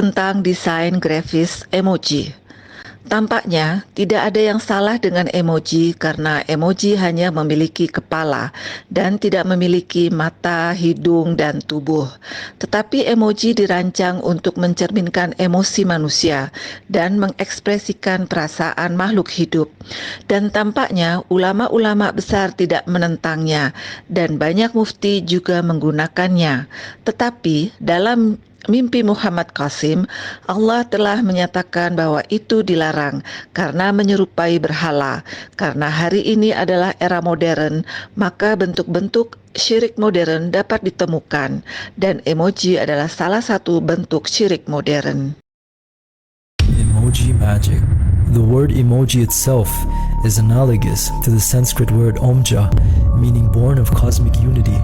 tentang desain grafis emoji. Tampaknya tidak ada yang salah dengan emoji karena emoji hanya memiliki kepala dan tidak memiliki mata, hidung, dan tubuh. Tetapi emoji dirancang untuk mencerminkan emosi manusia dan mengekspresikan perasaan makhluk hidup. Dan tampaknya ulama-ulama besar tidak menentangnya dan banyak mufti juga menggunakannya. Tetapi dalam mimpi Muhammad Qasim, Allah telah menyatakan bahwa itu dilarang karena menyerupai berhala. Karena hari ini adalah era modern, maka bentuk-bentuk syirik modern dapat ditemukan dan emoji adalah salah satu bentuk syirik modern. Emoji magic. The word emoji itself is analogous to the Sanskrit word omja, meaning born of cosmic unity.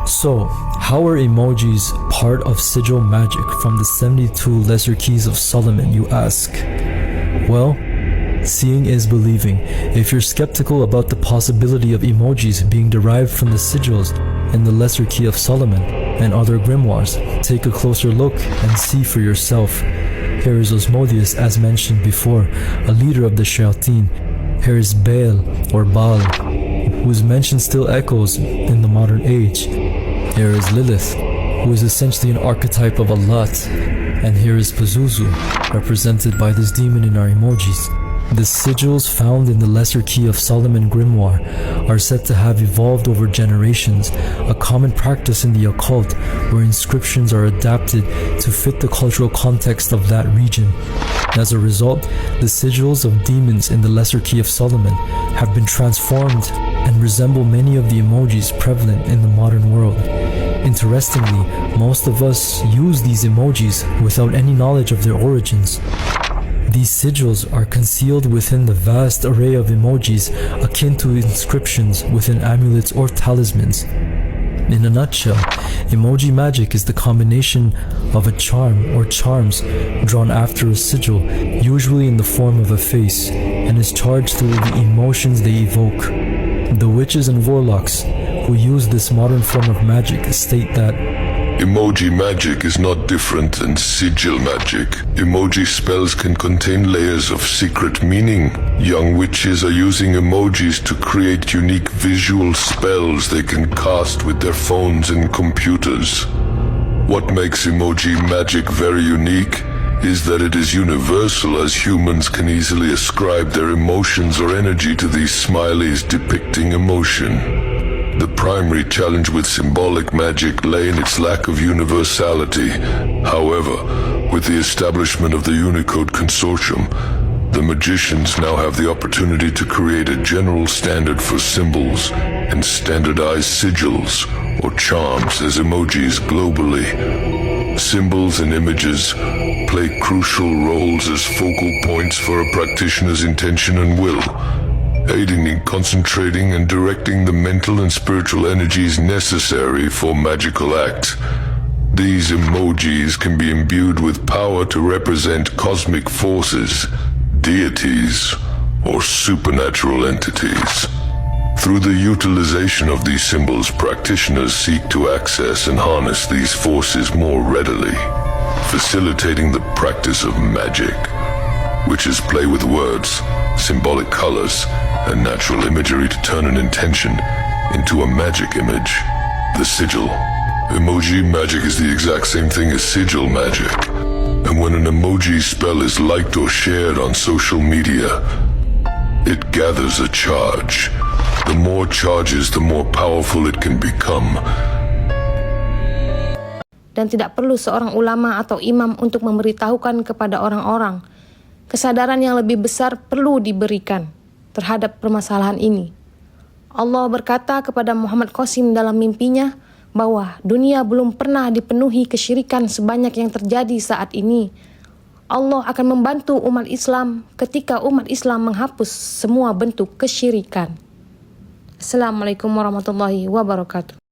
So, how are emojis part of sigil magic from the 72 lesser keys of Solomon, you ask? Well, seeing is believing. If you're skeptical about the possibility of emojis being derived from the sigils in the lesser key of Solomon and other grimoires, take a closer look and see for yourself. Here is Osmodeus, as mentioned before, a leader of the Shayateen. Here is Baal, or Baal, whose mention still echoes in the modern age. Here is Lilith, who is essentially an archetype of Allat. And here is Pazuzu, represented by this demon in our emojis. The sigils found in the lesser key of Solomon grimoire are said to have evolved over generations, a common practice in the occult where inscriptions are adapted to fit the cultural context of that region. As a result, the sigils of demons in the lesser key of Solomon have been transformed and resemble many of the emojis prevalent in the modern world. Interestingly, most of us use these emojis without any knowledge of their origins. These sigils are concealed within the vast array of emojis akin to inscriptions within amulets or talismans. In a nutshell, emoji magic is the combination of a charm or charms drawn after a sigil, usually in the form of a face, and is charged through the emotions they evoke. The witches and warlocks who use this modern form of magic state that emoji magic is not different than sigil magic. Emoji spells can contain layers of secret meaning. Young witches are using emojis to create unique visual spells they can cast with their phones and computers. What makes emoji magic very unique is that it is universal, as humans can easily ascribe their emotions or energy to these smileys depicting emotion. The primary challenge with symbolic magic lay in its lack of universality. However, with the establishment of the Unicode Consortium, the magicians now have the opportunity to create a general standard for symbols and standardized sigils or charms as emojis globally. Symbols and images play crucial roles as focal points for a practitioner's intention and will, aiding in concentrating and directing the mental and spiritual energies necessary for magical acts. These emojis can be imbued with power to represent cosmic forces, deities, or supernatural entities. Through the utilization of these symbols, practitioners seek to access and harness these forces more readily, facilitating the practice of magic, which is play with words, symbolic colors, and natural imagery to turn an intention into a magic image. The sigil. Emoji magic is the exact same thing as sigil magic. And when an emoji spell is liked or shared on social media, it gathers a charge. The more charges, the more powerful it can become. Dan tidak perlu seorang ulama atau imam untuk memberitahukan kepada orang-orang. Kesadaran yang lebih besar perlu diberikan terhadap permasalahan ini. Allah berkata kepada Muhammad Qasim dalam mimpinya bahwa dunia belum pernah dipenuhi kesyirikan sebanyak yang terjadi saat ini. Allah akan membantu umat Islam ketika umat Islam menghapus semua bentuk kesyirikan. Assalamualaikum warahmatullahi wabarakatuh.